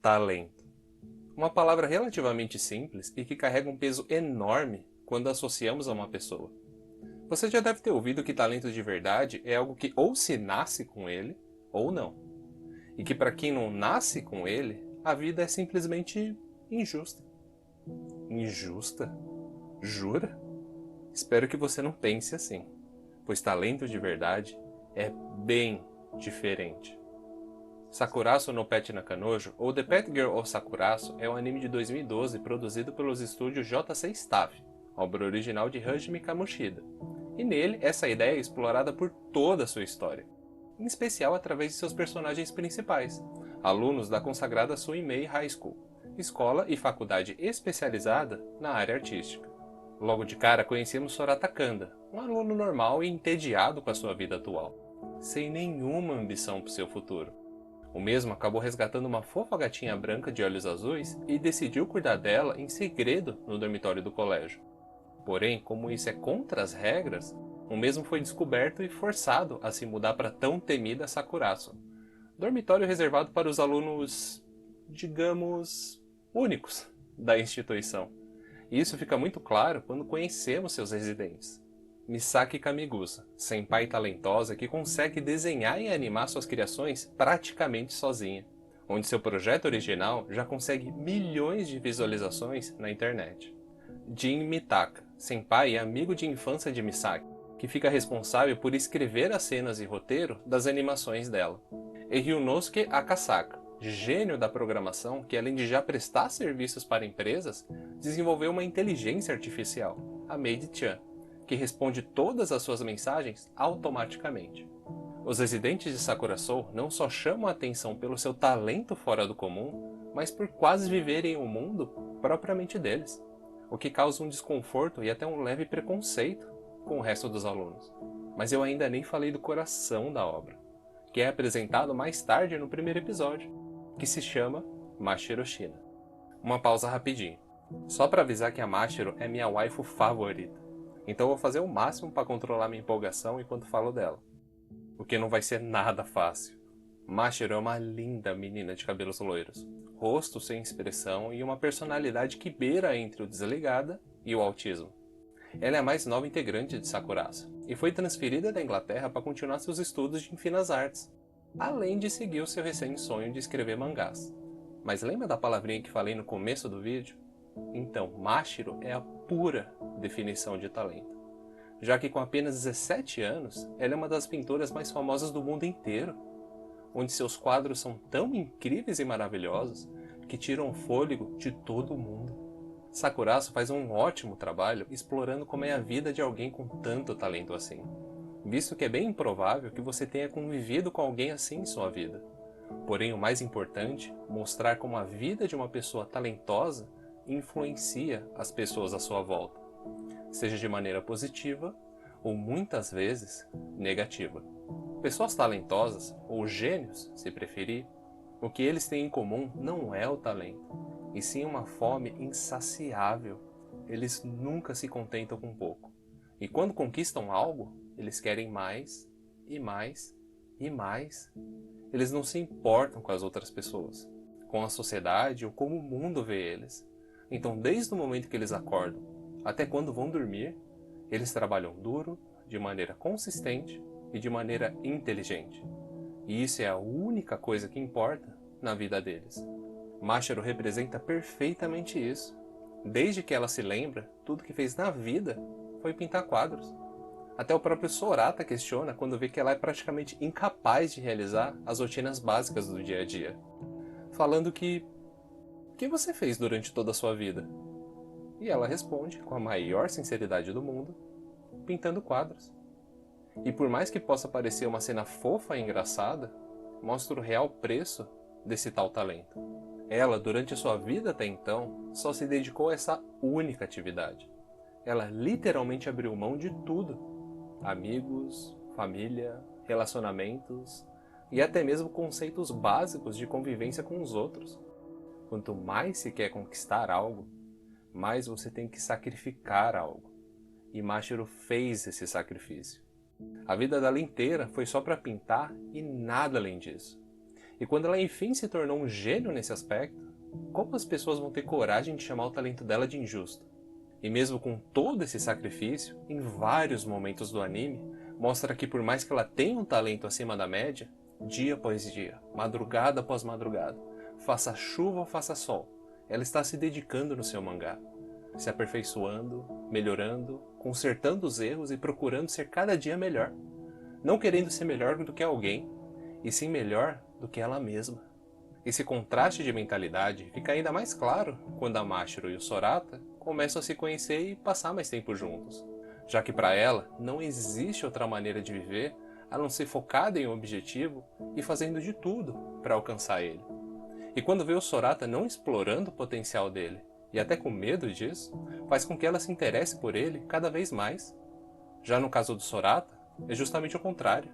talento. Uma palavra relativamente simples e que carrega um peso enorme quando associamos a uma pessoa. Você já deve ter ouvido que talento de verdade é algo que ou se nasce com ele, ou não. E que para quem não nasce com ele, a vida é simplesmente injusta. Injusta? Jura? Espero que você não pense assim, pois talento de verdade é bem diferente. Sakurazo no Pet Nakanojo, ou The Pet Girl of Sakurazo, é um anime de 2012 produzido pelos estúdios JC Staff, obra original de Hajime Kamoshida. E nele, essa ideia é explorada por toda a sua história, em especial através de seus personagens principais, alunos da consagrada Suimei High School, escola e faculdade especializada na área artística. Logo de cara conhecemos Sorata Kanda, um aluno normal e entediado com a sua vida atual, sem nenhuma ambição para o seu futuro. O mesmo acabou resgatando uma fofa gatinha branca de olhos azuis e decidiu cuidar dela em segredo no dormitório do colégio. Porém, como isso é contra as regras, o mesmo foi descoberto e forçado a se mudar para tão temida Sakurazo, dormitório reservado para os alunos, digamos, únicos da instituição. E isso fica muito claro quando conhecemos seus residentes. Misaki Kamigusa, senpai talentosa que consegue desenhar e animar suas criações praticamente sozinha, onde seu projeto original já consegue milhões de visualizações na internet. Jin Mitaka, senpai e amigo de infância de Misaki, que fica responsável por escrever as cenas e roteiro das animações dela. E Ryunosuke Akasaka, gênio da programação que, além de já prestar serviços para empresas, desenvolveu uma inteligência artificial, a Maid-chan, que responde todas as suas mensagens automaticamente. Os residentes de Sakura Soul não só chamam a atenção pelo seu talento fora do comum, mas por quase viverem o mundo propriamente deles, o que causa um desconforto e até um leve preconceito com o resto dos alunos. Mas eu ainda nem falei do coração da obra, que é apresentado mais tarde no primeiro episódio, que se chama Mashiro Shina. Uma pausa rapidinho, só para avisar que a Mashiro é minha waifu favorita. Então eu vou fazer o máximo para controlar minha empolgação enquanto falo dela. O que não vai ser nada fácil. Mashiro é uma linda menina de cabelos loiros, rosto sem expressão e uma personalidade que beira entre o desligada e o autismo. Ela é a mais nova integrante de Sakurazo e foi transferida da Inglaterra para continuar seus estudos de finas artes, além de seguir o seu recém-sonho de escrever mangás. Mas lembra da palavrinha que falei no começo do vídeo? Então, Mashiro é a pura definição de talento, já que com apenas 17 anos, ela é uma das pintoras mais famosas do mundo inteiro, onde seus quadros são tão incríveis e maravilhosos que tiram o fôlego de todo mundo. Sakurazo faz um ótimo trabalho explorando como é a vida de alguém com tanto talento assim, visto que é bem improvável que você tenha convivido com alguém assim em sua vida. Porém, o mais importante, mostrar como a vida de uma pessoa talentosa influencia as pessoas à sua volta, seja de maneira positiva ou muitas vezes negativa. Pessoas talentosas, ou gênios, se preferir, o que eles têm em comum não é o talento, e sim uma fome insaciável. Eles nunca se contentam com pouco, e quando conquistam algo, eles querem mais, e mais, e mais. Eles não se importam com as outras pessoas, com a sociedade ou como o mundo vê eles. Então, desde o momento que eles acordam até quando vão dormir, eles trabalham duro, de maneira consistente e de maneira inteligente. E isso é a única coisa que importa na vida deles. Mashiro representa perfeitamente isso. Desde que ela se lembra, tudo que fez na vida foi pintar quadros. Até o próprio Sorata questiona quando vê que ela é praticamente incapaz de realizar as rotinas básicas do dia a dia, falando que o que você fez durante toda a sua vida? E ela responde, com a maior sinceridade do mundo, pintando quadros. E por mais que possa parecer uma cena fofa e engraçada, mostra o real preço desse tal talento. Ela, durante a sua vida até então, só se dedicou a essa única atividade. Ela literalmente abriu mão de tudo. Amigos, família, relacionamentos e até mesmo conceitos básicos de convivência com os outros. Quanto mais se quer conquistar algo, mais você tem que sacrificar algo. E Mashiro fez esse sacrifício. A vida dela inteira foi só para pintar e nada além disso. E quando ela enfim se tornou um gênio nesse aspecto, como as pessoas vão ter coragem de chamar o talento dela de injusto? E mesmo com todo esse sacrifício, em vários momentos do anime, mostra que por mais que ela tenha um talento acima da média, dia após dia, madrugada após madrugada, faça chuva ou faça sol, ela está se dedicando no seu mangá, se aperfeiçoando, melhorando, consertando os erros e procurando ser cada dia melhor. Não querendo ser melhor do que alguém, e sim melhor do que ela mesma. Esse contraste de mentalidade fica ainda mais claro quando a Mashiro e o Sorata começam a se conhecer e passar mais tempo juntos, já que para ela não existe outra maneira de viver a não ser focada em um objetivo e fazendo de tudo para alcançar ele. E quando vê o Sorata não explorando o potencial dele, e até com medo disso, faz com que ela se interesse por ele cada vez mais. Já no caso do Sorata, é justamente o contrário,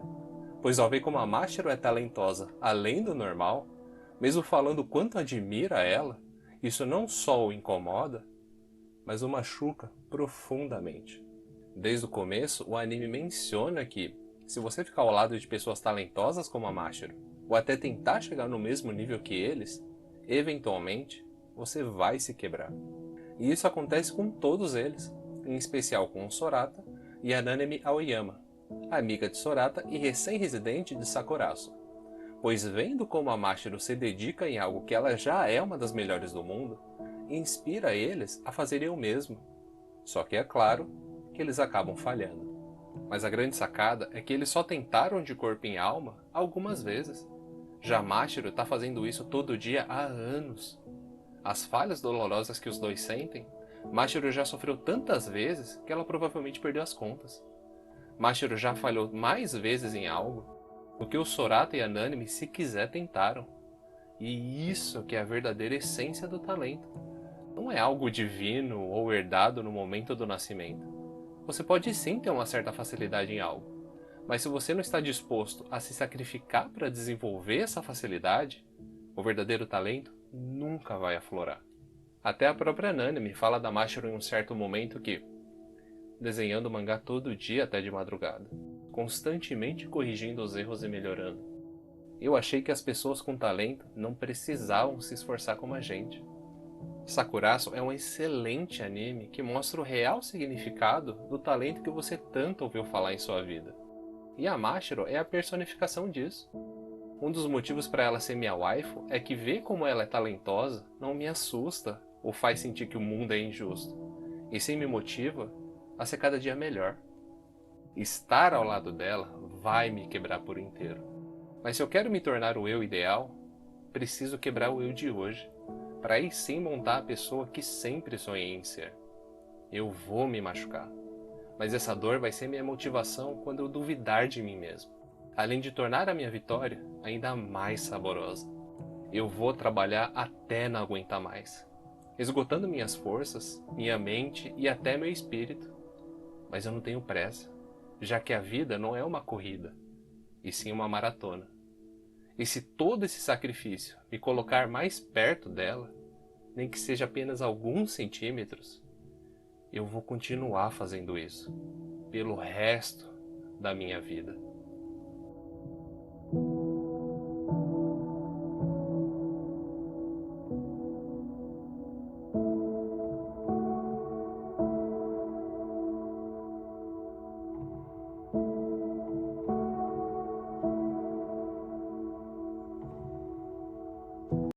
pois ao ver como a Mashiro é talentosa além do normal, mesmo falando o quanto admira ela, isso não só o incomoda, mas o machuca profundamente. Desde o começo, o anime menciona que, se você ficar ao lado de pessoas talentosas como a Mashiro, ou até tentar chegar no mesmo nível que eles, eventualmente, você vai se quebrar. E isso acontece com todos eles, em especial com o Sorata e a Nanami Aoyama, amiga de Sorata e recém-residente de Sakurasu. Pois vendo como a Mashiro se dedica em algo que ela já é uma das melhores do mundo, inspira eles a fazerem o mesmo. Só que é claro que eles acabam falhando. Mas a grande sacada é que eles só tentaram de corpo e alma algumas vezes. Já Mashiro está fazendo isso todo dia há anos. As falhas dolorosas que os dois sentem, Mashiro já sofreu tantas vezes que ela provavelmente perdeu as contas. Mashiro já falhou mais vezes em algo do que o Sorata e a Nanami se quiser tentaram. E isso que é a verdadeira essência do talento. Não é algo divino ou herdado no momento do nascimento. Você pode sim ter uma certa facilidade em algo, mas se você não está disposto a se sacrificar para desenvolver essa facilidade, o verdadeiro talento nunca vai aflorar. Até a própria Nanami fala da Mashiro em um certo momento que, desenhando o mangá todo dia até de madrugada, constantemente corrigindo os erros e melhorando. Eu achei que as pessoas com talento não precisavam se esforçar como a gente. Sakuraço é um excelente anime que mostra o real significado do talento que você tanto ouviu falar em sua vida. E a Mashiro é a personificação disso. Um dos motivos para ela ser minha waifu é que ver como ela é talentosa não me assusta ou faz sentir que o mundo é injusto, e sim me motiva a ser cada dia melhor. Estar ao lado dela vai me quebrar por inteiro. Mas se eu quero me tornar o eu ideal, preciso quebrar o eu de hoje, para aí sim montar a pessoa que sempre sonhei em ser. Eu vou me machucar, mas essa dor vai ser minha motivação quando eu duvidar de mim mesmo, além de tornar a minha vitória ainda mais saborosa. Eu vou trabalhar até não aguentar mais, esgotando minhas forças, minha mente e até meu espírito. Mas eu não tenho pressa, já que a vida não é uma corrida, e sim uma maratona. E se todo esse sacrifício me colocar mais perto dela, nem que seja apenas alguns centímetros, eu vou continuar fazendo isso, pelo resto da minha vida.